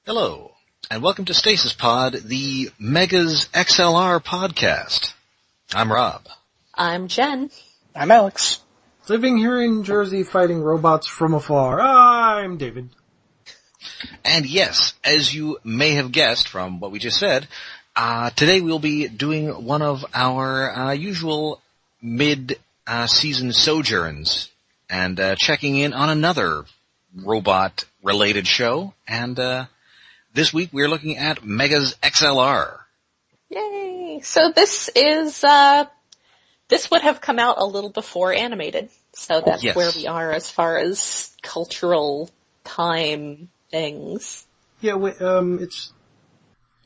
Hello, and welcome to Stasis Pod, the Megas XLR podcast. I'm Rob. I'm Jen. I'm Alex. Living here in Jersey fighting robots from afar, I'm David. And yes, as you may have guessed from what we just said, today we'll be doing one of our usual mid-season sojourns and checking in on another robot-related show. And this week we're looking at Megas XLR. Yay! So this is, this would have come out a little before animated. So that's Yes. where we are as far as cultural time things. Yeah, it's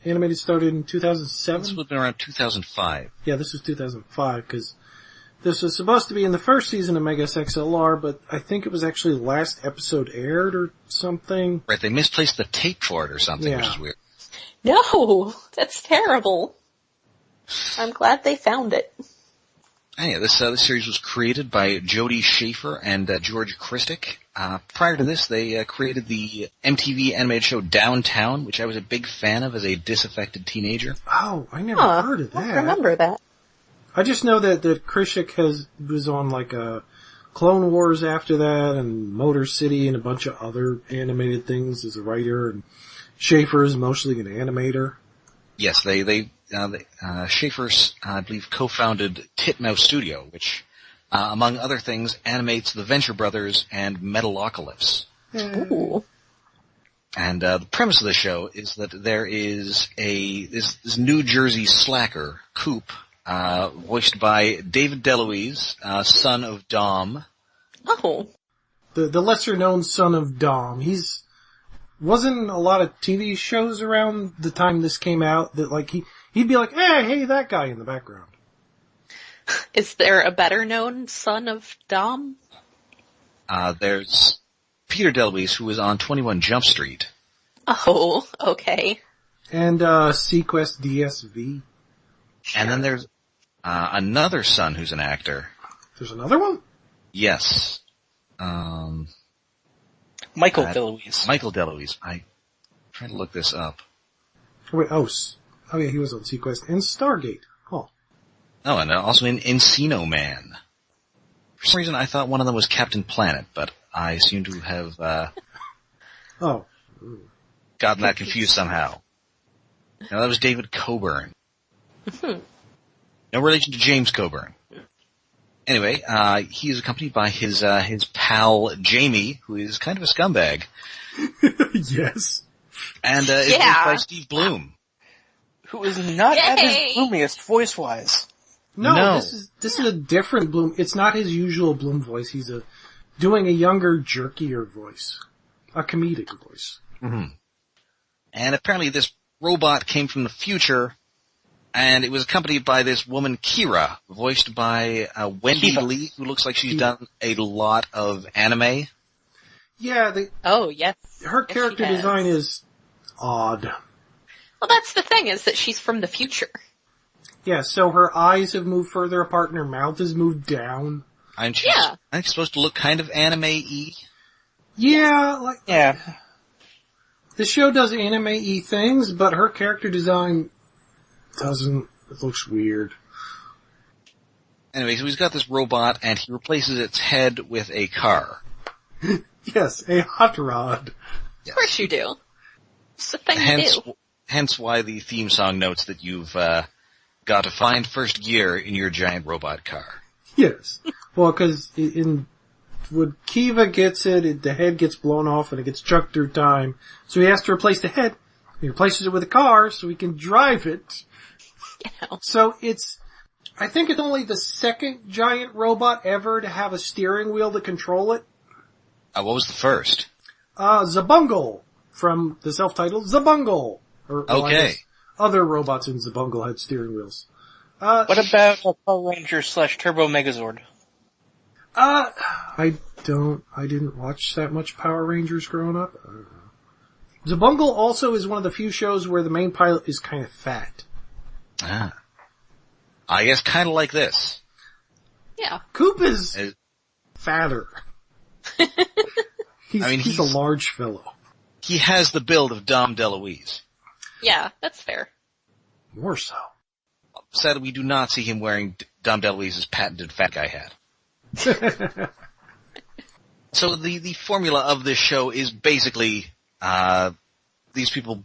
animated started in 2007. This would have been around 2005. Yeah, this was 2005 because this was supposed to be in the first season of Megas XLR, but I think it was actually the last episode aired or something. Right, they misplaced the tape for it or something, Yeah. which is weird. No! That's terrible. I'm glad they found it. Anyway, this series was created by Jody Schaefer and George Christic. Prior to this, they created the MTV animated show Downtown, which I was a big fan of as a disaffected teenager. Oh, I never heard of I that. don't remember that. I just know that Krishik was on like Clone Wars after that, and Motor City, and a bunch of other animated things as a writer. And Schaefer is mostly an animator. Yes, Schaefer, I believe, co-founded Titmouse Studio, which, among other things, animates the Venture Brothers and Metalocalypse. Ooh. And the premise of the show is that there is this New Jersey slacker, Coop, voiced by David DeLuise, son of Dom. Oh. The lesser known son of Dom. Wasn't a lot of TV shows around the time this came out that like he'd be like, hey, that guy in the background. Is there a better known son of Dom? There's Peter DeLuise, who was on 21 Jump Street. Oh, okay. And Sequest DSV. And then there's another son who's an actor. There's another one? Yes. Michael DeLuise. Michael DeLuise. I'm trying to look this up. Wait, oh yeah, he was on Sequest and Stargate. Oh. Oh, and also in Encino Man. For some reason, I thought one of them was Captain Planet, but I seem to have gotten that confused somehow. No, that was David Coburn. No relation to James Coburn. Anyway, he is accompanied by his pal Jamie, who is kind of a scumbag, Yes. and is voiced by Steve Bloom. Who is not at Yay! his bloomiest voice-wise. No, this is a different Bloom. It's not his usual Bloom voice. He's doing a younger, jerkier voice. A comedic voice. Mm-hmm. And apparently this robot came from the future, and it was accompanied by this woman, Kira, voiced by Wendy Kiva. Lee, who looks like she's done a lot of anime. Yeah, Oh, yes. her Yes, character she has. design is odd. Well, that's the thing, is that she's from the future. Yeah, so her eyes have moved further apart and her mouth has moved down. And she's, Yeah. I think, supposed to look kind of anime-y. Yeah, Yeah. the show does anime-y things, but her character design doesn't. It looks weird. Anyway, so he's got this robot, and he replaces its head with a car. Yes, a hot rod. Of course you do. It's the thing to do. Hence why the theme song notes that you've got to find first gear in your giant robot car. Yes. Well, because when Kiva gets it, the head gets blown off and it gets chucked through time. So he has to replace the head. He replaces it with a car so he can drive it. You know. So I think it's only the second giant robot ever to have a steering wheel to control it. What was the first? Zabungle from the self-titled Zabungle. Well, I Okay. guess other robots in Zabungle had steering wheels. What about Power Ranger / Turbo Megazord? I didn't watch that much Power Rangers growing up. Zabungle also is one of the few shows where the main pilot is kind of fat. I guess kind of like this. Yeah. Coop is Uh, fatter. He's a large fellow. he has the build of Dom DeLuise. Yeah, that's fair. More so. Sadly, we do not see him wearing Dom DeLuise's patented fat guy hat. So the formula of this show is basically these people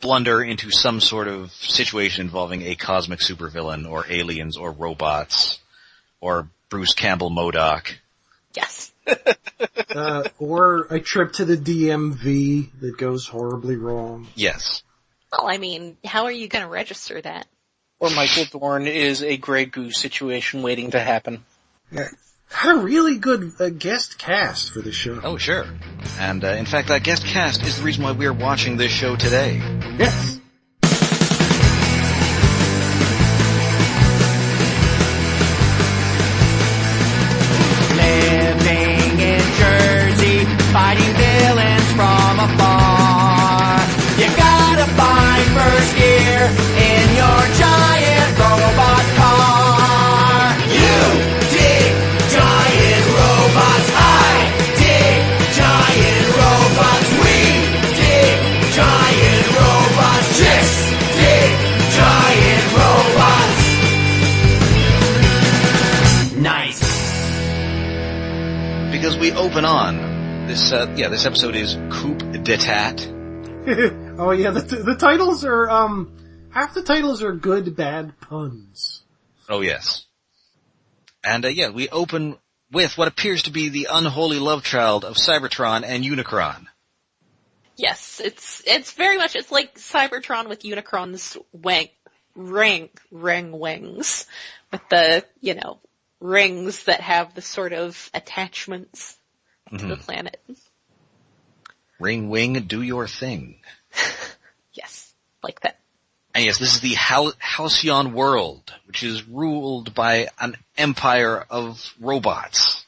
blunder into some sort of situation involving a cosmic supervillain, or aliens, or robots, or Bruce Campbell MODOK. Yes. Or a trip to the DMV that goes horribly wrong. Yes. Well, I mean, how are you going to register that? Or Michael Dorn is a Grey Goose situation waiting to happen. Yeah. Had a really good guest cast for the show. Oh, sure. And, in fact, that guest cast is the reason why we're watching this show today. Yes. Living in Jersey, fighting villains from afar. You gotta find first gear in your giant robot car. You dig giant robots, I dig giant robots, we dig giant robots, chicks dig giant robots. Nice. Because we open on this episode is Coop D'Etat. Oh yeah, the titles are, half the titles are good, bad puns. Oh, yes. And, we open with what appears to be the unholy love child of Cybertron and Unicron. Yes, it's very much, it's like Cybertron with Unicron's ring wings. With the, rings that have the sort of attachments to the planet. Ring wing, do your thing. Yes, like that. And yes, this is the Halcyon world, which is ruled by an empire of robots.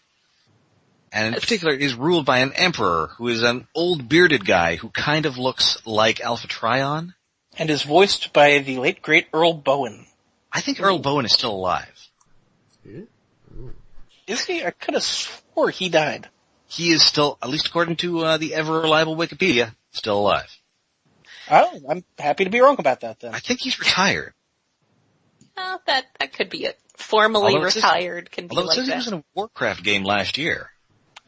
And in particular, it is ruled by an emperor who is an old bearded guy who kind of looks like Alpha Trion. And is voiced by the late great Earl Bowen. I think Earl Bowen is still alive. Is he? I could have swore he died. He is still, at least according to the ever-reliable Wikipedia, still alive. Oh, I'm happy to be wrong about that then. I think he's retired. That could be it. Formally retired can be like that. Although it says he was in a Warcraft game last year.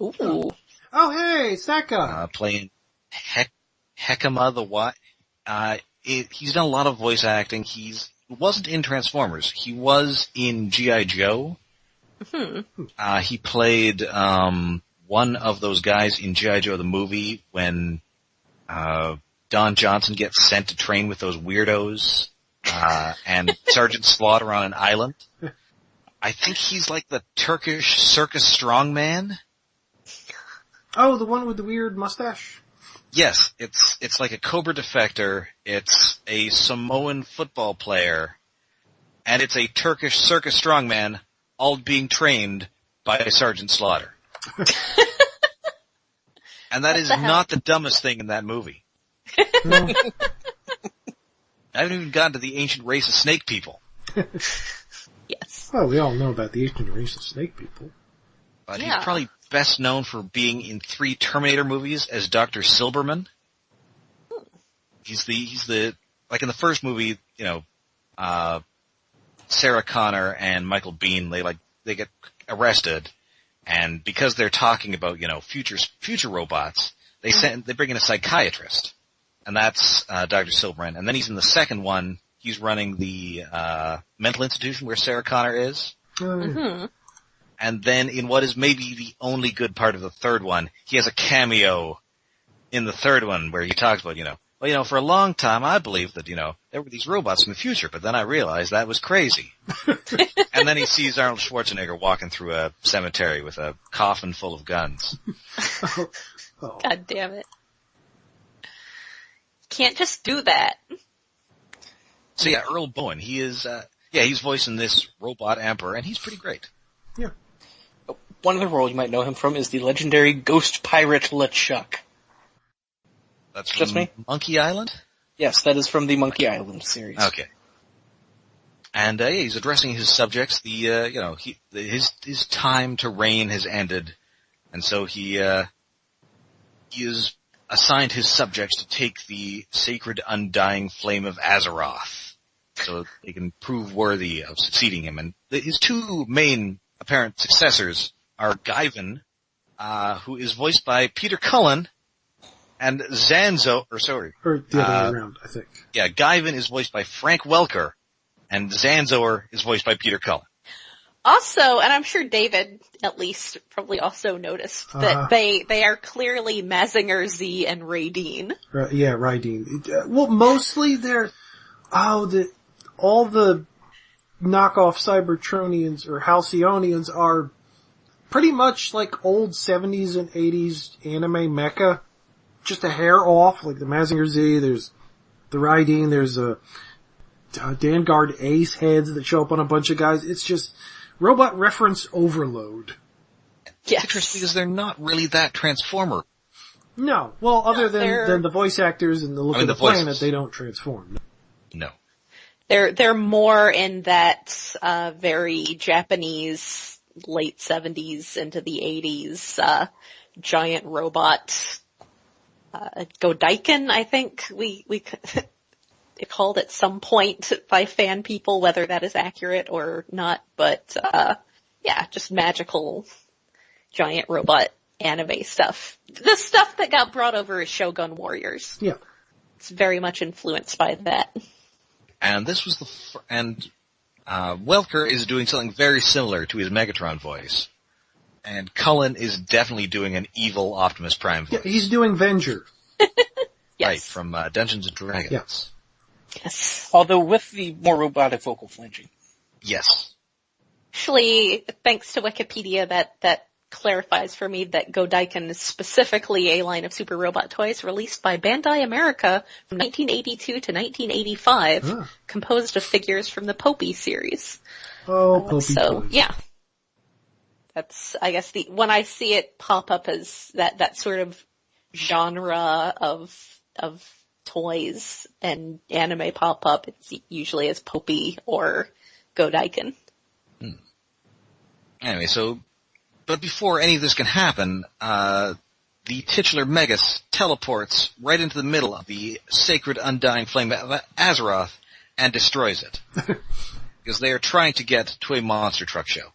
Ooh. Oh hey, it's that guy. Playing Hekima the What. He's done a lot of voice acting. He wasn't in Transformers. He was in G.I. Joe. Mm-hmm. He played one of those guys in G.I. Joe the movie when Don Johnson gets sent to train with those weirdos and Sergeant Slaughter on an island. I think he's like the Turkish circus strongman. Oh, the one with the weird mustache? Yes, it's like a Cobra defector, it's a Samoan football player, and it's a Turkish circus strongman, all being trained by Sergeant Slaughter. And that is not the dumbest thing in that movie. No. I haven't even gotten to the ancient race of snake people. Yes. Well, we all know about the ancient race of snake people. But Yeah. he's probably best known for being in 3 Terminator movies as Dr. Silberman. He's the like in the first movie, Sarah Connor and Michael Biehn, they get arrested, and because they're talking about, future robots, they bring in a psychiatrist. And that's Dr. Silberman. And then he's in the second one, he's running the mental institution where Sarah Connor is. Mm-hmm. And then in what is maybe the only good part of the third one, he has a cameo in the third one where he talks about, for a long time I believed that, there were these robots in the future, but then I realized that was crazy. And then he sees Arnold Schwarzenegger walking through a cemetery with a coffin full of guns. Oh. God damn it. Can't just do that. So yeah, Earl Bowen, he is, he's voicing this robot emperor, and he's pretty great. Yeah. One other role you might know him from is the legendary ghost pirate LeChuck. That's Just from me? Monkey Island? Yes, that is from the Monkey Island series. Okay. And, he's addressing his subjects, his time to reign has ended, and so he is assigned his subjects to take the sacred undying flame of Azeroth, so they can prove worthy of succeeding him. And his two main apparent successors are Guyven, who is voiced by Peter Cullen, and Zanzo, Or the other way around, I think. Yeah, Guyven is voiced by Frank Welker, and Zanzor is voiced by Peter Cullen. Also, and I'm sure David, at least, probably also noticed that they are clearly Mazinger Z and Raideen. Yeah, Raideen. Well, mostly they're, all the knockoff Cybertronians or Halcyonians are pretty much like old 70s and 80s anime mecha. Just a hair off, like the Mazinger Z, there's the Raideen, there's Vanguard Ace heads that show up on a bunch of guys. It's just robot reference overload. Yes. Interesting because they're not really that Transformer. No. Well, other than the voice actors and the look of the planet, they don't transform. No. They're more in that, very Japanese late 70s into the 80s, giant robot, Godaiken, I think we called at some point by fan people, whether that is accurate or not, but, yeah, just magical giant robot anime stuff. The stuff that got brought over is Shogun Warriors. Yeah. It's very much influenced by that. And this was Welker is doing something very similar to his Megatron voice. And Cullen is definitely doing an evil Optimus Prime voice. Yeah, he's doing Venger. Yes. Right, from Dungeons & Dragons. Yes. Yes. Although with the more robotic vocal flanging. Yes. Actually, thanks to Wikipedia, that clarifies for me that Godaiken is specifically a line of super robot toys released by Bandai America from 1982 to 1985, composed of figures from the Popey series. Oh, Popey So, toys. yeah. That's, I guess, when I see it pop up as that sort of genre of toys and anime pop up, it's usually as Popey or Godaiken. Anyway, but before any of this can happen, the titular Megas teleports right into the middle of the sacred undying flame of Azeroth and destroys it. Because they are trying to get to a monster truck show.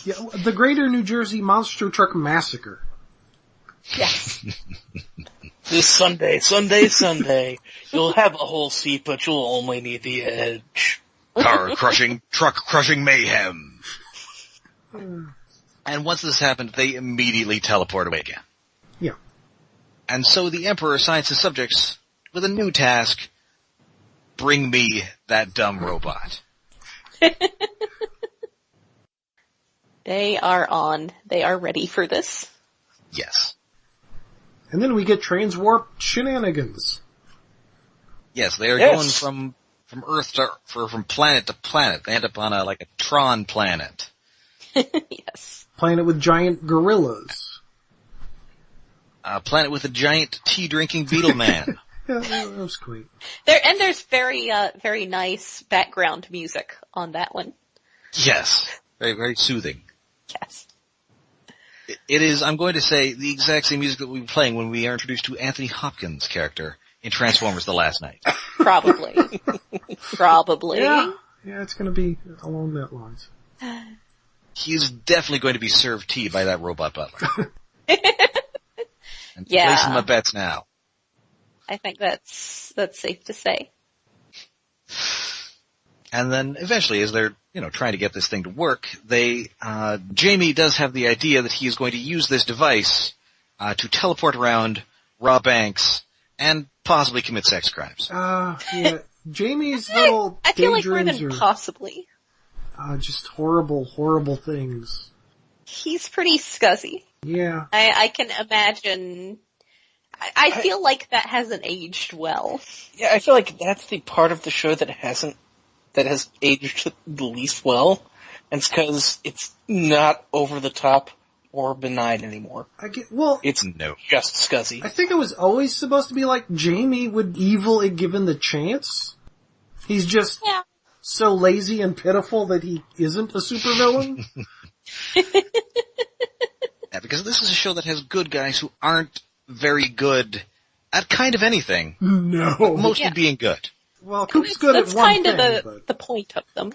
Yeah, the Greater New Jersey Monster Truck Massacre. Yes. This Sunday, you'll have a whole seat, but you'll only need the edge. Car crushing, truck crushing mayhem. And once this happened, they immediately teleport away again. Yeah. And so the Emperor assigns his subjects with a new task. Bring me that dumb robot. They are ready for this. Yes. And then we get transwarp shenanigans. Yes, they are going from Earth from planet to planet. They end up on a Tron planet. Yes. Planet with giant gorillas. A planet with a giant tea-drinking beetle man. Yeah, that was quaint. There's very nice background music on that one. Yes. Very, very soothing. Yes. It is, I'm going to say, the exact same music that we were playing when we are introduced to Anthony Hopkins' character in Transformers The Last Night. Probably. Probably. Yeah, it's gonna be along that lines. He is definitely going to be served tea by that robot butler. And Yeah. placing my bets now. I think that's safe to say. And then eventually, as they're, trying to get this thing to work, Jamie does have the idea that he is going to use this device, to teleport around, rob banks, and possibly commit sex crimes. Yeah. Jamie's little I feel like more daydreams than are possibly. just horrible, horrible things. He's pretty scuzzy. Yeah. I can imagine. I feel like that hasn't aged well. Yeah, I feel like that's the part of the show that has aged the least well. And it's because it's not over the top or benign anymore. It's Just scuzzy. I think it was always supposed to be like Jamie would evil if given the chance. He's just so lazy and pitiful that he isn't a supervillain. Yeah, because this is a show that has good guys who aren't very good at kind of anything. No. Mostly being good. Well, Coop's good at one thing, That's kind of but... the point of them.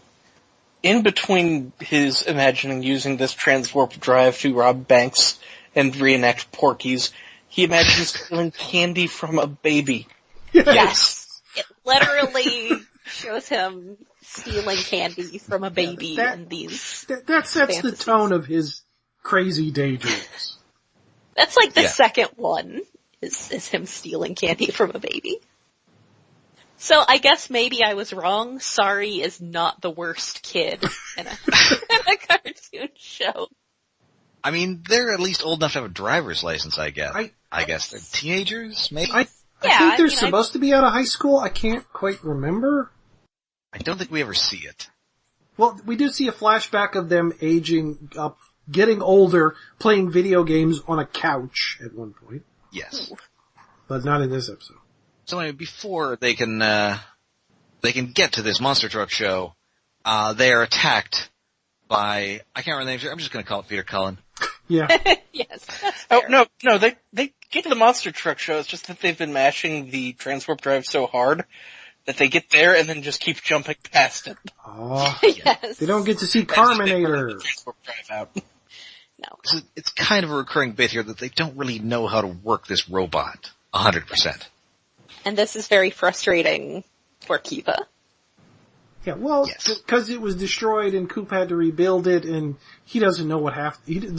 In between his imagining using this transwarp drive to rob banks and reenact Porky's, he imagines stealing candy from a baby. Yes. It literally shows him stealing candy from a baby in these. That sets the fantasies. tone of his crazy daydreams. That's like the second one, is him stealing candy from a baby. So I guess maybe I was wrong. Sorry is not the worst kid in a cartoon show. I mean, they're at least old enough to have a driver's license, I guess. I guess they're teenagers, maybe? I think they're supposed to be out of high school. I can't quite remember. I don't think we ever see it. Well, we do see a flashback of them aging up, getting older, playing video games on a couch at one point. Yes. But not in this episode. So anyway, before they can get to this monster truck show, they are attacked by, I can't remember the name, I'm just gonna call it Peter Cullen. Yeah. Yes. That's fair. Oh, no, they get to the monster truck show, it's just that they've been mashing the transwarp drive so hard that they get there and then just keep jumping past it. Oh, Yes. they don't get to see That's just they run Carminator. the transwarp drive out. No. It's kind of a recurring bit here that they don't really know how to work this robot 100%. And this is very frustrating for Kiva. Yeah, well, Yes. because it was destroyed and Coop had to rebuild it, and he doesn't know what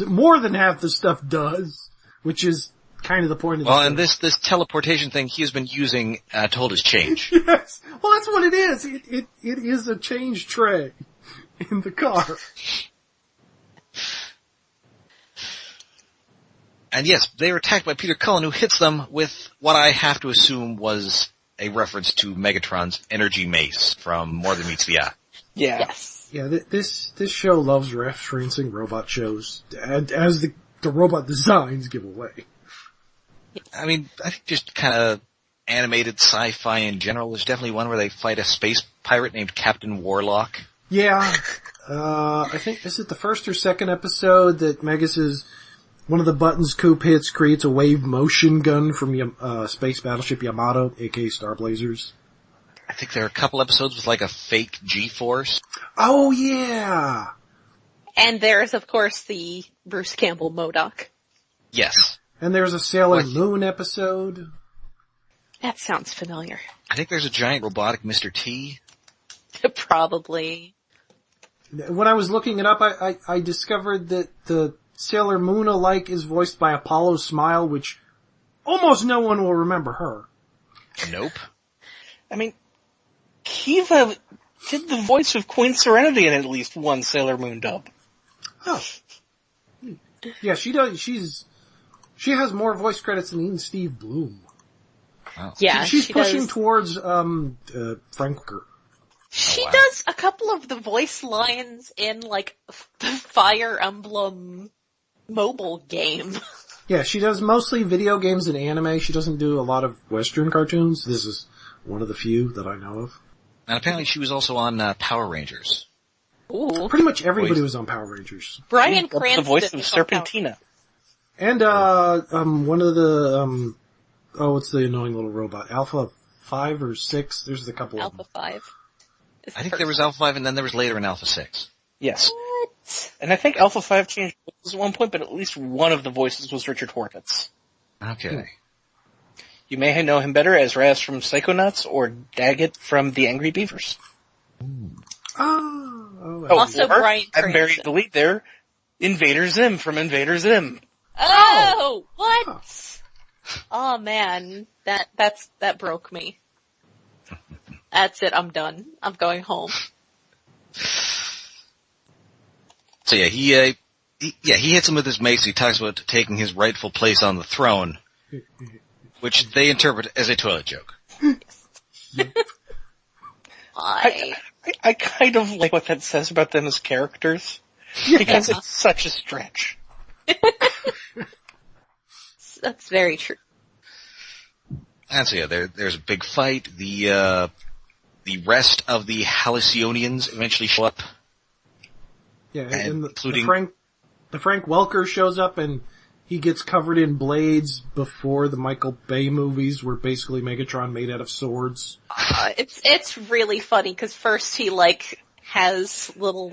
more than half the stuff does, which is kind of the point of the Well, show. and this teleportation thing he has been using to hold his change. Yes. Well, that's what it is. It is a change tray in the car. And yes, they are attacked by Peter Cullen, who hits them with what I have to assume was a reference to Megatron's energy mace from More Than Meets the Eye. Yeah. Yes. Yeah, this show loves referencing robot shows, as the robot designs give away. I mean, I think just kind of animated sci-fi in general. There's definitely one where they fight a space pirate named Captain Warlock. Yeah, I think, is it the first or second episode that Megas is, one of the buttons Coop hits creates a wave motion gun from Space Battleship Yamato, aka Star Blazers. I think there are a couple episodes with like a fake G-force. Oh yeah! And there's, of course, the Bruce Campbell MODOK. Yes. And there's a Sailor What? Moon episode. That sounds familiar. I think there's a giant robotic Mr. T. Probably. When I was looking it up, I discovered that the Sailor Moon-alike is voiced by Apollo Smile, which almost no one will remember her. Nope. I mean, Kiva did the voice of Queen Serenity in at least one Sailor Moon dub. Oh. Yeah, she does. She has more voice credits than even Steve Bloom. Wow. Yeah, She's she pushing does. towards, Frank Welker. She wow. does a couple of the voice lines in, like, the Fire Emblem mobile game. Yeah, she does mostly video games and anime. She doesn't do a lot of Western cartoons. This is one of the few that I know of. And apparently she was also on Power Rangers. Ooh. Pretty much everybody Voice. was on Power Rangers. Brian That's Cranston. the voice of is on Power- Serpentina. And, one of the, what's the annoying little robot? Alpha 5 or 6? There's a couple of Alpha them. 5. is I think the there was first Alpha 5 and then there was later an Alpha 6. Yes. one. What? And I think Alpha 5 changed voices at one point, but at least one of the voices was Richard Horvitz. Okay. You may know him better as Raz from Psychonauts or Daggett from The Angry Beavers. Oh, Also or, Bryan I'm buried Cranston. the lead there, Invader Zim from Invader Zim. Oh, what? Oh man, that broke me. That's it, I'm done. I'm going home. So yeah, he hits him with his mace. He talks about taking his rightful place on the throne, which they interpret as a toilet joke. I I kind of like what that says about them as characters, because it's such a stretch. That's very true. And so yeah, there's a big fight. The rest of the Halcyonians eventually show up. Yeah, And and including- the Frank Welker shows up and he gets covered in blades before the Michael Bay movies were basically Megatron made out of swords. It's really funny because first he has little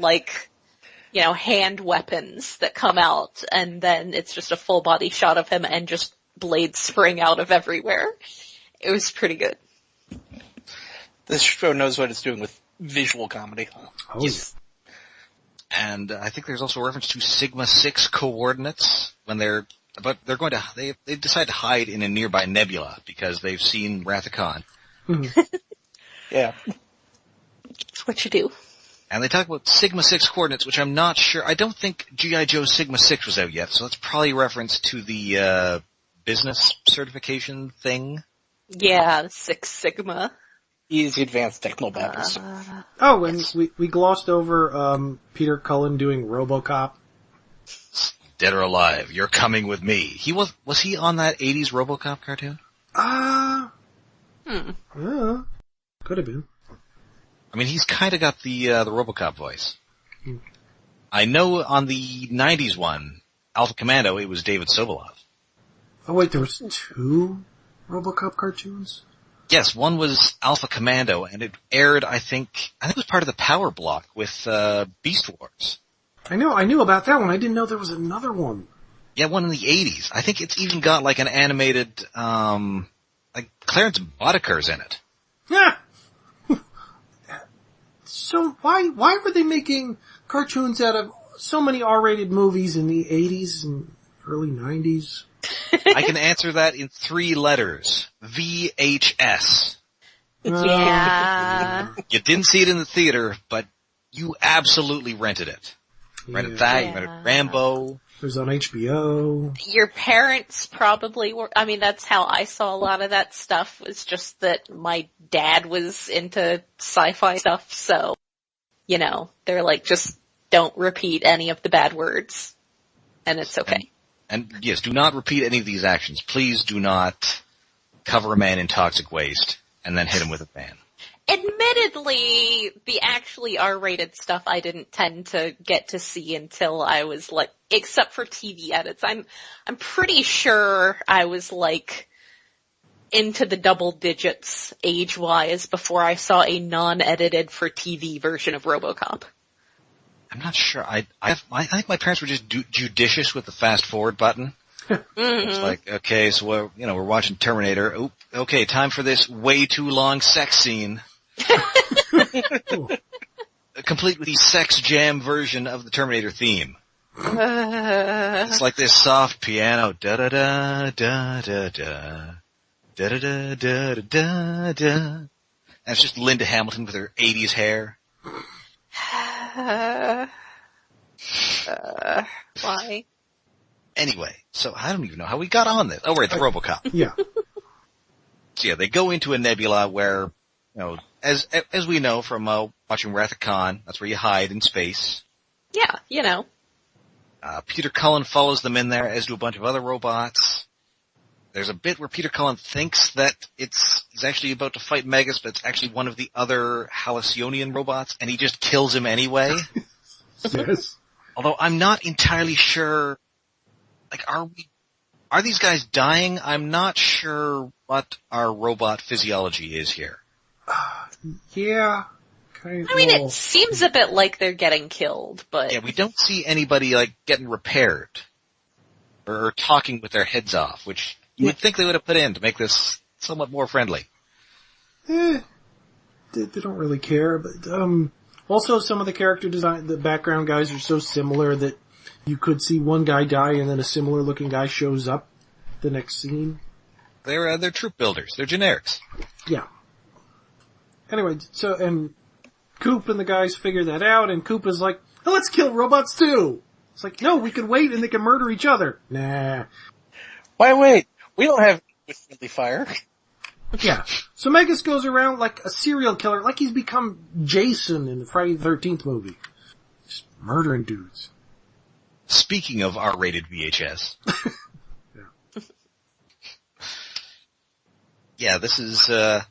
hand weapons that come out, and then it's just a full body shot of him and just blades spring out of everywhere. It was pretty good. This show knows what it's doing with visual comedy. Oh, Yes. And I think there's also a reference to Sigma 6 coordinates when they decide to hide in a nearby nebula because they've seen Wrath of Khan. Yeah. It's what you do. And they talk about Sigma 6 coordinates, which I'm not sure. I don't think G.I. Joe Sigma 6 was out yet, so that's probably a reference to the business certification thing. Yeah, 6 Sigma. Easy advanced technobabbles. Oh, and we glossed over Peter Cullen doing RoboCop. Dead or alive, you're coming with me. Was he on that 80s RoboCop cartoon? Could have been. I mean, he's kind of got the RoboCop voice. I know on the 90s one, Alpha Commando, it was David Sobolov. Oh wait, there was 2 RoboCop cartoons? Yes, one was Alpha Commando, and it aired, I think it was part of the Power Block with Beast Wars. I knew about that one. I didn't know there was another one. Yeah, one in the 80s. I think it's even got an animated, Clarence Boddiker's in it. Yeah. So why were they making cartoons out of so many R-rated movies in the 80s and early 90s? I can answer that in 3 letters. VHS. Yeah. You didn't see it in the theater, but you absolutely rented it. Rented that, you rented Rambo. It was on HBO. Your parents probably were, that's how I saw a lot of that stuff, was just that my dad was into sci-fi stuff, so, they're just don't repeat any of the bad words, and it's okay. And yes, do not repeat any of these actions. Please do not cover a man in toxic waste and then hit him with a fan. Admittedly, the actually R-rated stuff I didn't tend to get to see until I was except for TV edits. I'm pretty sure I was into the double digits age-wise before I saw a non-edited for TV version of RoboCop. I'm not sure. I think my parents were just judicious with the fast forward button. It's okay, so we're watching Terminator. Oop, okay, time for this way too long sex scene. Complete with the sex jam version of the Terminator theme. It's like this soft piano, da da da da da da da da da da da da. And it's just Linda Hamilton with her 80s hair. Why? Anyway, so I don't even know how we got on this. Oh, right, the RoboCop. Yeah. So yeah, they go into a nebula where, as we know from watching Wrath of Khan, that's where you hide in space. Yeah, Peter Cullen follows them in there, as do a bunch of other robots. There's a bit where Peter Cullen thinks that he's actually about to fight Megas, but it's actually one of the other Halcyonian robots, and he just kills him anyway. Yes. Although I'm not entirely sure, are these guys dying? I'm not sure what our robot physiology is here. Yeah. It seems a bit like they're getting killed, but... Yeah, we don't see anybody, getting repaired. Or talking with their heads off, which you would think they would have put in to make this somewhat more friendly. They don't really care, but, also some of the character design, the background guys are so similar that you could see one guy die and then a similar looking guy shows up the next scene. They're troop builders. They're generics. Yeah. Anyway, and Coop and the guys figure that out, and Coop is like, oh, let's kill robots too! It's like, no, we can wait and they can murder each other. Nah. Why wait? We don't have friendly fire. Yeah. So Megas goes around like a serial killer, like he's become Jason in the Friday the 13th movie. Just murdering dudes. Speaking of R-rated VHS. Yeah. Yeah, this is, they're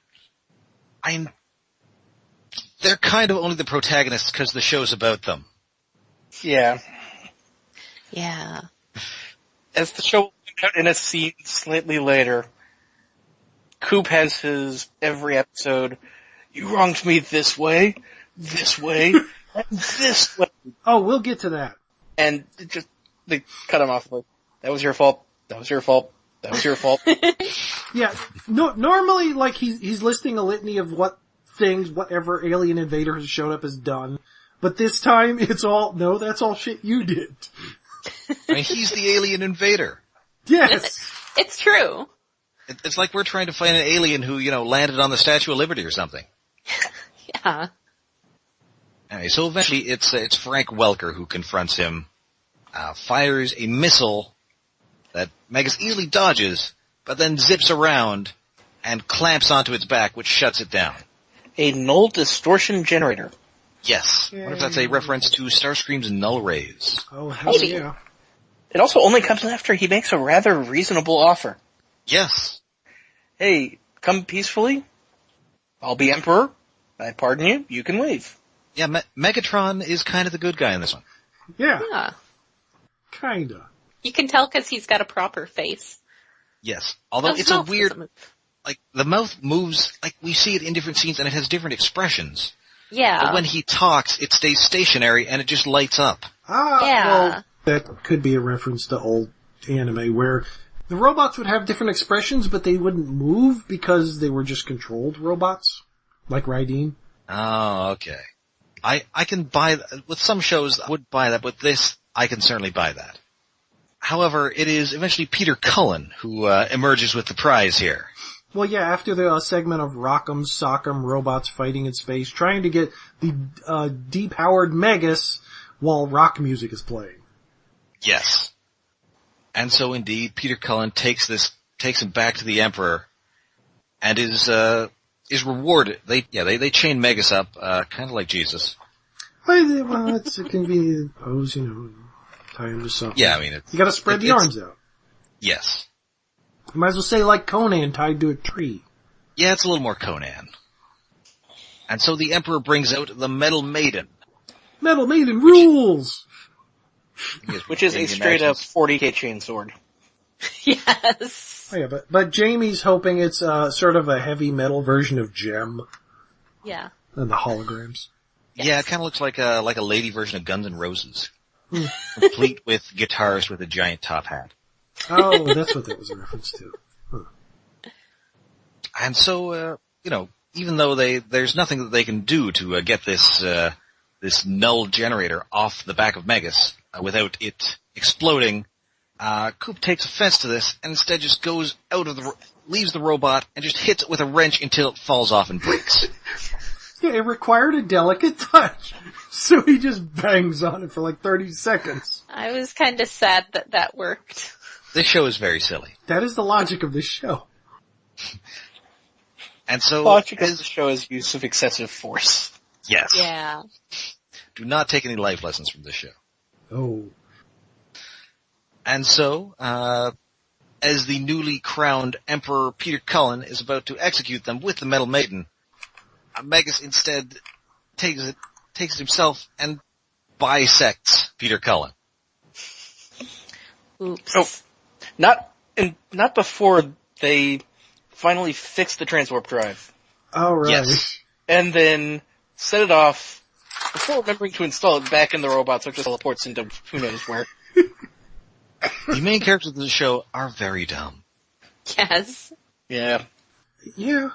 kind of only the protagonists because the show's about them. Yeah. Yeah. As the show will come out in a scene slightly later, Coop has his every episode, you wronged me this way, and this way. Oh, we'll get to that. And they cut him off like, that was your fault, that was your fault, that was your fault. Yeah, normally, like, he's listing a litany of whatever alien invader has showed up has done. But this time, it's all, no, that's all shit you did. I mean, he's the alien invader. Yes! It's true. It's like we're trying to find an alien who, landed on the Statue of Liberty or something. Yeah. Anyway, so eventually it's Frank Welker who confronts him, fires a missile that Megas easily dodges, but then zips around and clamps onto its back, which shuts it down. A null distortion generator. Yes. I wonder if that's a reference to Starscream's null rays. Oh, hell Maybe. yeah. It also only comes after he makes a rather reasonable offer. Yes. Hey, come peacefully. I'll be Emperor. I pardon you. You can leave. Yeah, Megatron is kind of the good guy in this one. Yeah. Yeah. Kinda. You can tell because he's got a proper face. Yes. Although His it's a mouth weird, doesn't move. like, the mouth moves, like, we see it in different scenes and it has different expressions. Yeah. But when he talks, it stays stationary and it just lights up. Ah, Yeah. well, that could be a reference to old anime where the robots would have different expressions, but they wouldn't move because they were just controlled robots. Like Raideen. Oh, okay. I can buy, with some shows I would buy that, but this, I can certainly buy that. However, it is eventually Peter Cullen who emerges with the prize here. Well, yeah, after the segment of Rock'em Sock'em robots fighting in space, trying to get the depowered Megas while rock music is playing. Yes. And so indeed, Peter Cullen takes him back to the Emperor, and is rewarded. They chain Megas up, kind of like Jesus. Well, it's a convenient pose, tie him to something. Yeah, I mean, You gotta spread the arms out. Yes. You might as well say like Conan tied to a tree. Yeah, it's a little more Conan. And so the Emperor brings out the Metal Maiden. Metal Maiden rules! Which is a straight up 40k chainsword. Yes. Oh yeah, but Jamie's hoping it's sort of a heavy metal version of Gem Yeah. and the holograms. Yeah, it kind of looks like a lady version of Guns N' Roses. Complete with guitars with a giant top hat. Oh, that's what that was a reference to. Huh. And so, even though there's nothing that they can do to get this null generator off the back of Megas without it exploding, Coop takes offense to this and instead just goes leaves the robot and just hits it with a wrench until it falls off and breaks. Yeah, it required a delicate touch. So he just bangs on it for like 30 seconds. I was kind of sad that worked. This show is very silly. That is the logic of this show. And so, Logic of the show is use of excessive force. yes. Yeah. Do not take any life lessons from this show. Oh. And so, as the newly crowned Emperor Peter Cullen is about to execute them with the Metal Maiden, Megas instead takes it himself and bisects Peter Cullen. Oops. Oh, not before they finally fix the transwarp drive. All right. Yes. And then set it off before remembering to install it back in the robot so it just teleports into who knows where. The main characters of the show are very dumb. Yes. Yeah. Yeah.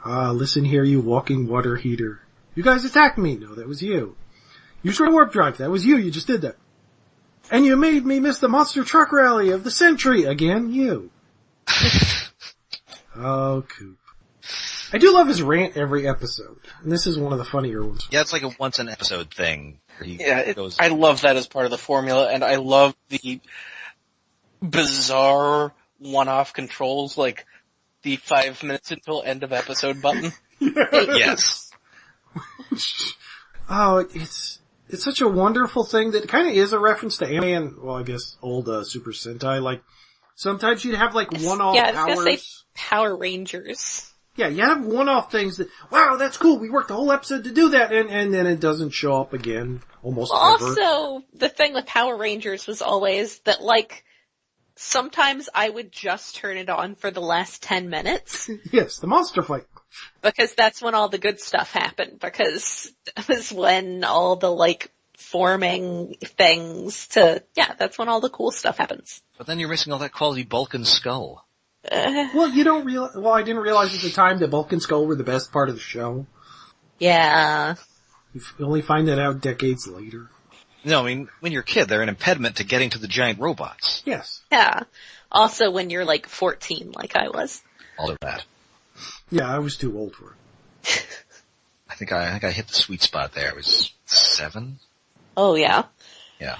Listen here, you walking water heater. You guys attacked me. No, that was you. Use your warp drive. That was you. You just did that. And you made me miss the monster truck rally of the century. Again, you. Oh, Coop. I do love his rant every episode. And this is one of the funnier ones. Yeah, it's like a once an episode thing. I love that as part of the formula, and I love the bizarre one-off controls, like the 5 minutes until end of episode button. Yes. Oh, it's such a wonderful thing that kind of is a reference to anime and, well, I guess old Super Sentai. Like, sometimes you'd have like one-off Yeah, I was powers. gonna say Power Rangers. Yeah, you have one-off things that, wow, that's cool, we worked the whole episode to do that, and then it doesn't show up again, almost ever. Also, the thing with Power Rangers was always that, like, sometimes I would just turn it on for the last 10 minutes. Yes, the monster fight. Because that's when all the good stuff happened, because that was when all the, like, forming things that's when all the cool stuff happens. But then you're missing all that quality bulk and skull. Well, you don't realize, I didn't realize at the time that Bulk and Skull were the best part of the show. Yeah. You only find that out decades later. No, I mean, when you're a kid, they're an impediment to getting to the giant robots. Yes. Yeah. Also when you're, like, 14, like I was. All of that. Yeah, I was too old for it. I think I hit the sweet spot there. It was 7? Oh, yeah. Yeah.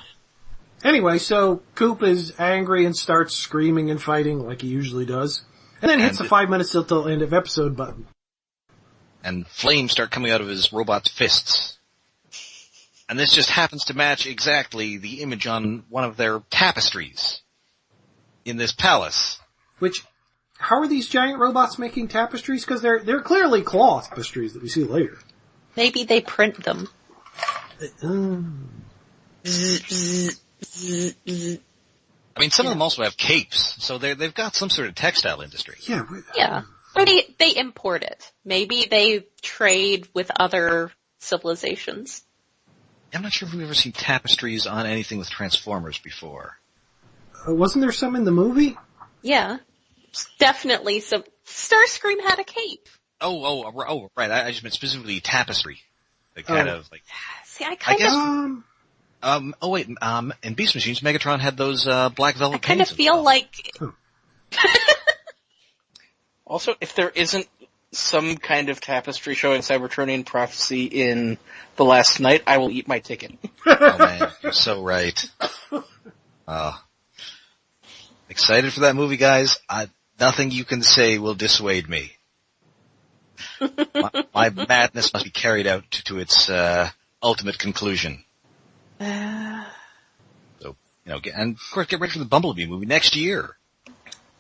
Anyway, so Coop is angry and starts screaming and fighting like he usually does. And then hits the 5 minutes till end of episode button. And flames start coming out of his robot's fists. And this just happens to match exactly the image on one of their tapestries in this palace. Which, how are these giant robots making tapestries? Because they're clearly cloth tapestries that we see later. Maybe they print them. I mean, some of them also have capes, so they've got some sort of textile industry. Yeah. Yeah. Or they import it. Maybe they trade with other civilizations. I'm not sure if we've ever seen tapestries on anything with Transformers before. Wasn't there some in the movie? Yeah. Definitely some. Starscream had a cape. Oh, right. I just meant specifically tapestry. The kind of like. See, I kind of. In Beast Machines, Megatron had those black velvet. I kind of feel like. Also, if there isn't some kind of tapestry showing Cybertronian prophecy in The Last Night, I will eat my ticket. Oh man, you're so right. Excited for that movie, guys. Nothing you can say will dissuade me. My madness must be carried out to its ultimate conclusion. So, and of course, get ready for the Bumblebee movie next year.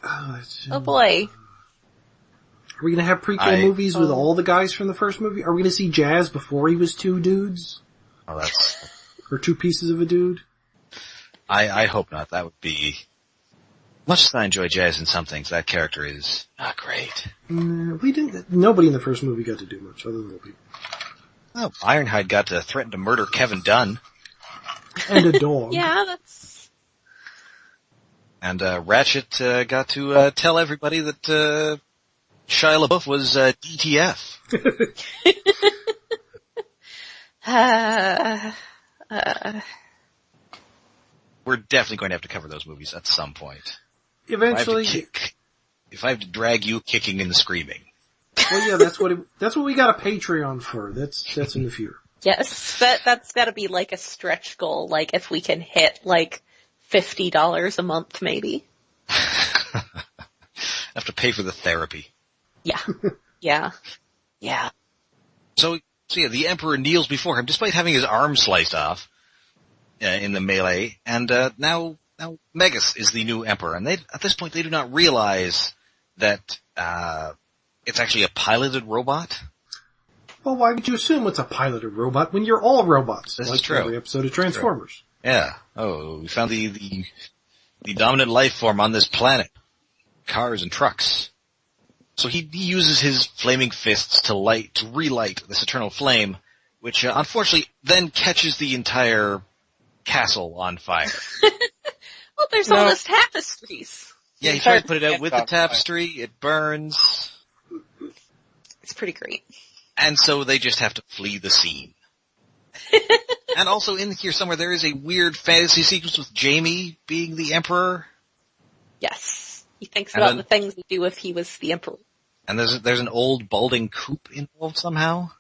Oh boy. Are we going to have prequel movies with all the guys from the first movie? Are we going to see Jazz before he was two dudes? Oh, that's... Or two pieces of a dude? I hope not. That would be... Much as I enjoy Jazz in some things, that character is not great. Nobody in the first movie got to do much other than Opie. Oh, Ironhide got to threaten to murder Kevin Dunn. And a dog. Yeah, that's... And Ratchet got to tell everybody that Shia LaBeouf was DTF. We're definitely going to have to cover those movies at some point. Eventually. If I have to drag you kicking and screaming. Well, yeah, that's what we got a Patreon for. That's in the future. Yes, that's gotta be like a stretch goal, like if we can hit like $50 a month maybe. Have to pay for the therapy. Yeah. So yeah, the Emperor kneels before him despite having his arm sliced off in the melee, and now Megas is the new Emperor, and at this point they do not realize that it's actually a piloted robot. Well, why would you assume it's a piloted robot when you're all robots? This like is true. Every episode of Transformers. Yeah. Oh, we found the dominant life form on this planet. Cars and trucks. So he uses his flaming fists to relight this eternal flame, which unfortunately then catches the entire castle on fire. Well, there's all those tapestries. Yeah, he tried to put it out with the tapestry. It burns. It's pretty great. And so they just have to flee the scene. And also in here somewhere there is a weird fantasy sequence with Jamie being the Emperor. Yes. He thinks about the things he'd do if he was the Emperor. And there's an old balding Coop involved somehow.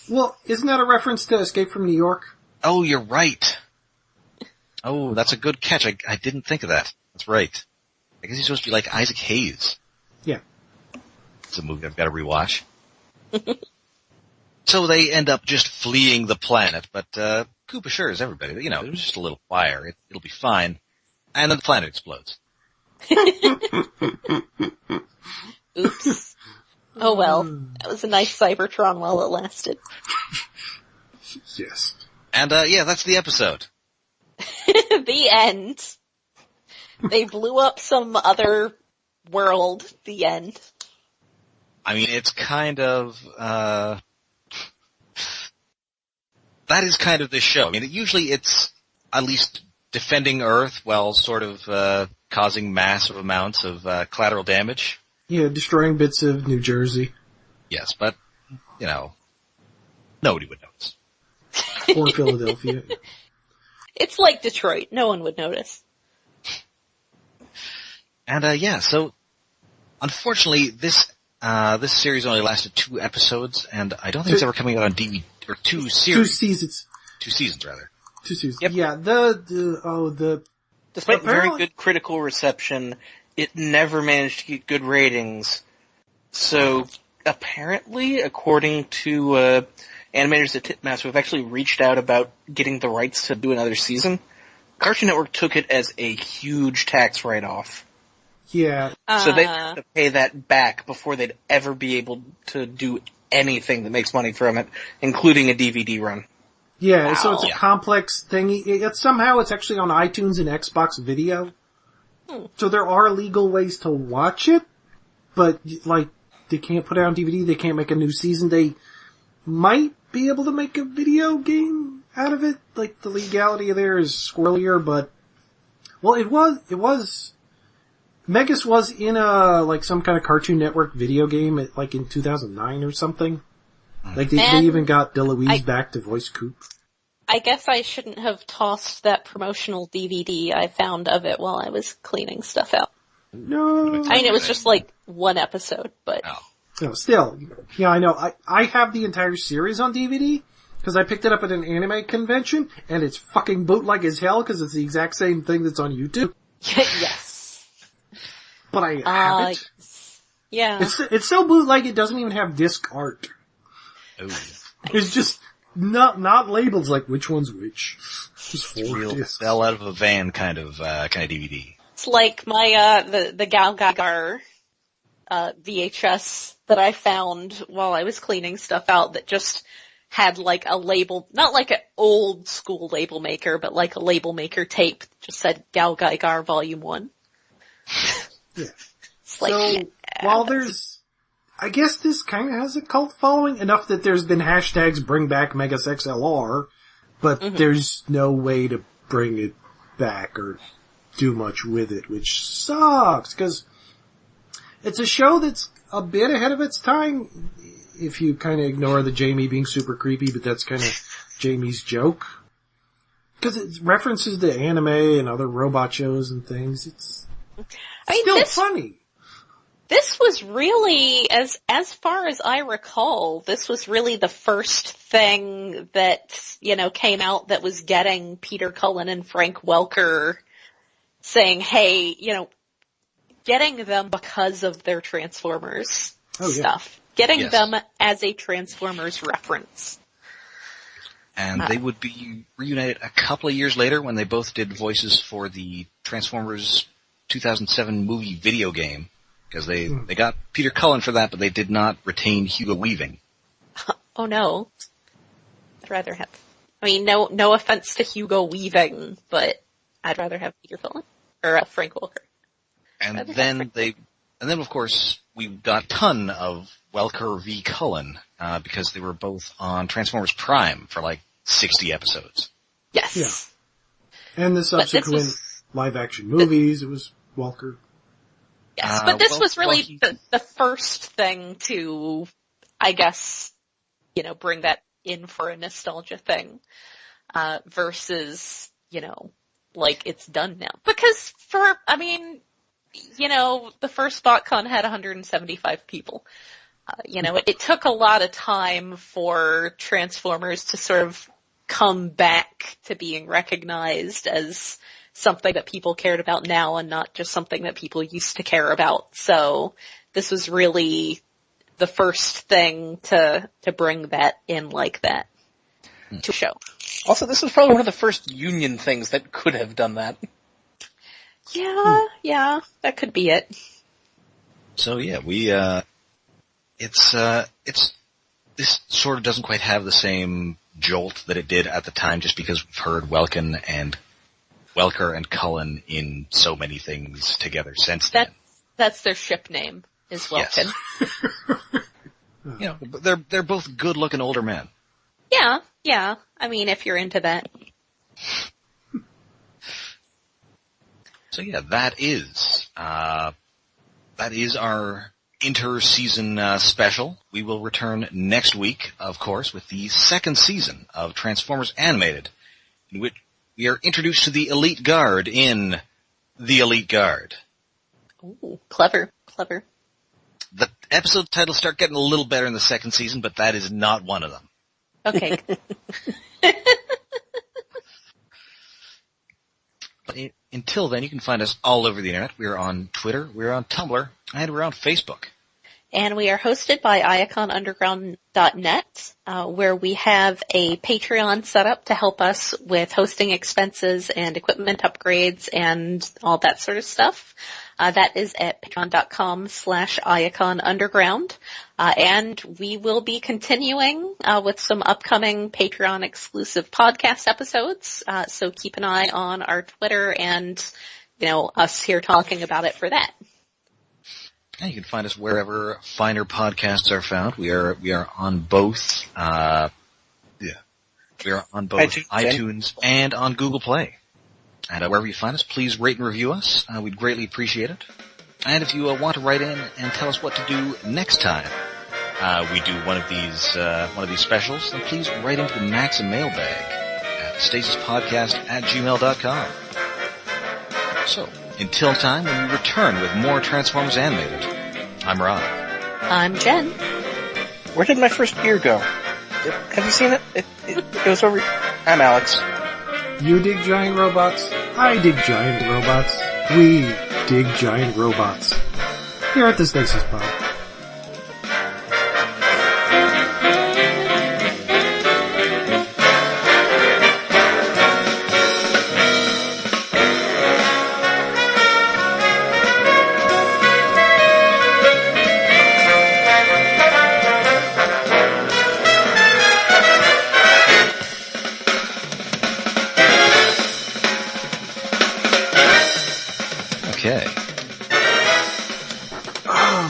Well, isn't that a reference to Escape from New York? Oh, you're right. Oh, that's a good catch. I didn't think of that. That's right. I guess he's supposed to be like Isaac Hayes. Yeah. It's a movie I've got to rewatch. So they end up just fleeing the planet, but Coop assures everybody that, it was just a little fire. It'll be fine. And then the planet explodes. Oops. Oh well, that was a nice Cybertron while it lasted. Yes. And, that's the episode. The end. They blew up some other world. The end. I mean, it's kind of, that is kind of the show. I mean, usually it's at least defending Earth while sort of, causing massive amounts of, collateral damage. Yeah, destroying bits of New Jersey. Yes, but, nobody would notice. Or Philadelphia. It's like Detroit. No one would notice. And, so, unfortunately, this series only lasted 2 episodes, and I don't think it's ever coming out on DVD, or 2 series. 2 seasons. 2 seasons, rather. 2 seasons. Yep. Yeah, Despite very apparently- good critical reception, it never managed to get good ratings. So, apparently, according to animators at Titmaster, who have actually reached out about getting the rights to do another season, Cartoon Network took it as a huge tax write-off. Yeah. So they have to pay that back before they'd ever be able to do anything that makes money from it, including a DVD run. Yeah, so it's a Wow. complex thing. Somehow it's actually on iTunes and Xbox Video. So there are legal ways to watch it, but, like, they can't put it on DVD, they can't make a new season. They might be able to make a video game out of it. Like, the legality there is squirrelier, but, well, it was, Megas was in some kind of Cartoon Network video game, in 2009 or something. Like, they And even got DeLuise back to voice Coop. I guess I shouldn't have tossed that promotional DVD I found of it while I was cleaning stuff out. No. I mean, it was just like 1 episode, but Oh. No, still. Yeah, I know. I have the entire series on DVD, because I picked it up at an anime convention, and it's fucking bootleg as hell, because it's the exact same thing that's on YouTube. yes. But I have it. Yeah. It's so bootleg it doesn't even have disc art. Ooh. It's just not labels like which one's which. Just 4 Real discs. fell out of a van kind of DVD. It's like my, the Gal Gagar, VHS that I found while I was cleaning stuff out that just had like a label, not like an old school label maker, but like a label maker tape that just said Gal Gagar Volume 1. Yeah. It's like, So, yeah, while I guess this kind of has a cult following, enough that there's been hashtags bring back Megas XLR, but there's no way to bring it back or do much with it, which sucks, because it's a show that's a bit ahead of its time, if you kind of ignore the Jamie being super creepy, but that's kind of Jamie's joke. Because it references to anime and other robot shows and things. It's still funny. This was really, as far as I recall, this was really the first thing that, came out that was getting Peter Cullen and Frank Welker saying, hey, getting them because of their Transformers stuff. Getting them as a Transformers reference. And they would be reunited a couple of years later when they both did voices for the Transformers 2007 movie video game. Because they got Peter Cullen for that, but they did not retain Hugo Weaving. Oh no. I'd rather have, no offense to Hugo Weaving, but I'd rather have Peter Cullen. Or Frank Welker. And then of course, we got a ton of Welker v. Cullen, because they were both on Transformers Prime for like 60 episodes. Yes. Yeah. And the subsequent live-action movies, it was Welker. Yes, but this was really the first thing to, I guess, bring that in for a nostalgia thing, versus, it's done now. Because the first BotCon had 175 people. It took a lot of time for Transformers to sort of come back to being recognized as something that people cared about now and not just something that people used to care about. So this was really the first thing to bring that in like that to show. Also, this was probably one of the first union things that could have done that. Yeah, that could be it. So yeah, we it's this sort of doesn't quite have the same jolt that it did at the time, just because we've heard Welker and Cullen in so many things together since then. That's their ship name, is Welker. Yes. But they're both good-looking older men. Yeah. I mean, if you're into that. So yeah, that is our inter-season special. We will return next week, of course, with the second season of Transformers Animated, in which we are introduced to the Elite Guard in The Elite Guard. Ooh, clever. The episode titles start getting a little better in the second season, but that is not one of them. Okay. But until then, you can find us all over the internet. We're on Twitter, we're on Tumblr, and we're on Facebook. And we are hosted by iaconunderground.net, where we have a Patreon set up to help us with hosting expenses and equipment upgrades and all that sort of stuff. That is at patreon.com/iaconunderground. And we will be continuing with some upcoming Patreon exclusive podcast episodes. So keep an eye on our Twitter and, us here talking about it for that. And you can find us wherever finer podcasts are found. We are on both, we are on both iTunes and on Google Play. And wherever you find us, please rate and review us. We'd greatly appreciate it. And if you want to write in and tell us what to do next time we do one of these specials, then please write into the Maxim mailbag at stasispodcast@gmail.com. So, until time when we return with more Transformers Animated, I'm Rob. I'm Jen. Where did my first gear go? Have you seen it? It goes over. I'm Alex. You dig giant robots. I dig giant robots. We dig giant robots. Here at the Stasis Pod.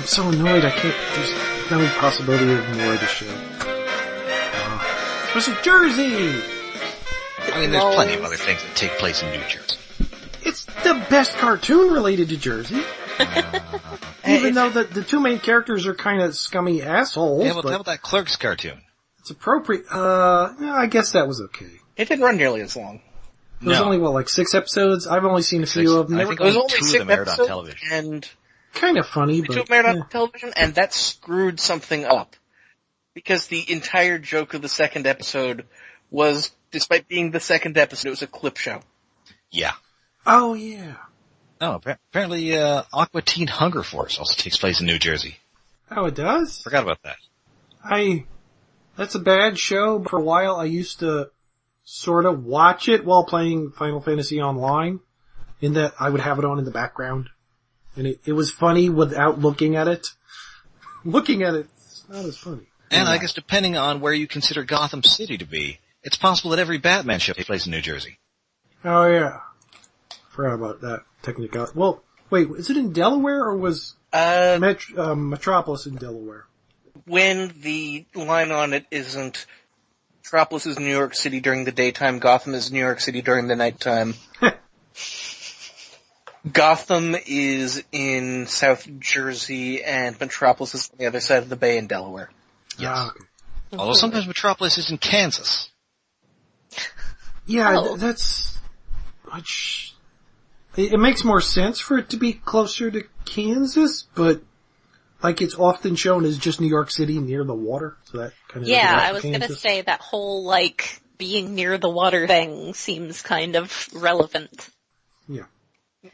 So annoyed I can't, there's no possibility of more of the show. Especially Jersey! I mean, there's plenty of other things that take place in New Jersey. It's the best cartoon related to Jersey. Even though the two main characters are kind of scummy assholes. Yeah, but how about that Clerks cartoon? It's appropriate. I guess that was okay. It didn't run nearly as long. It was only, 6 episodes? I've only seen a few of them. I think it was only 2 6 of them aired on episodes, television. and kind of funny, but... Two aired on television, and that screwed something up. Because the entire joke of the second episode was, despite being the second episode, it was a clip show. Yeah. Oh, yeah. Oh, apparently, Aqua Teen Hunger Force also takes place in New Jersey. Oh, it does? Forgot about that. That's a bad show, but for a while I used to sort of watch it while playing Final Fantasy Online, in that I would have it on in the background. And it was funny without looking at it. Looking at it's not as funny. And I guess depending on where you consider Gotham City to be, it's possible that every Batman show takes place in New Jersey. Oh yeah. Forgot about that technical. Well, wait, is it in Delaware or was Metropolis in Delaware? When the line on it isn't Metropolis is New York City during the daytime, Gotham is New York City during the nighttime. Gotham is in South Jersey, and Metropolis is on the other side of the bay in Delaware. Yes. Ah, okay. Although sometimes Metropolis is in Kansas. Yeah, that's much... It makes more sense for it to be closer to Kansas, but it's often shown as just New York City near the water, so that kind of... Yeah, I was gonna say that whole, being near the water thing seems kind of relevant. Yeah.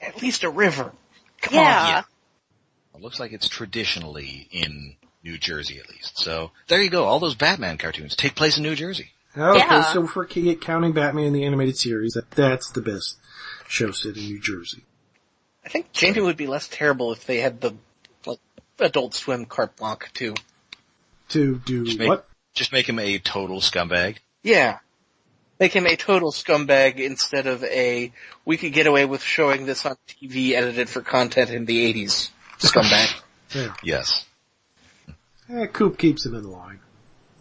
At least a river. Come on. Yeah. It looks like it's traditionally in New Jersey, at least. So, there you go. All those Batman cartoons take place in New Jersey. Okay, yeah. So for counting Batman in the animated series, that's the best show set in New Jersey. I think changing would be less terrible if they had the Adult Swim carte blanche, too. To do Just what? Just make him a total scumbag. Yeah. Make him a total scumbag instead of we could get away with showing this on TV edited for content in the 80s scumbag. Yeah. Yes. Coop keeps him in line.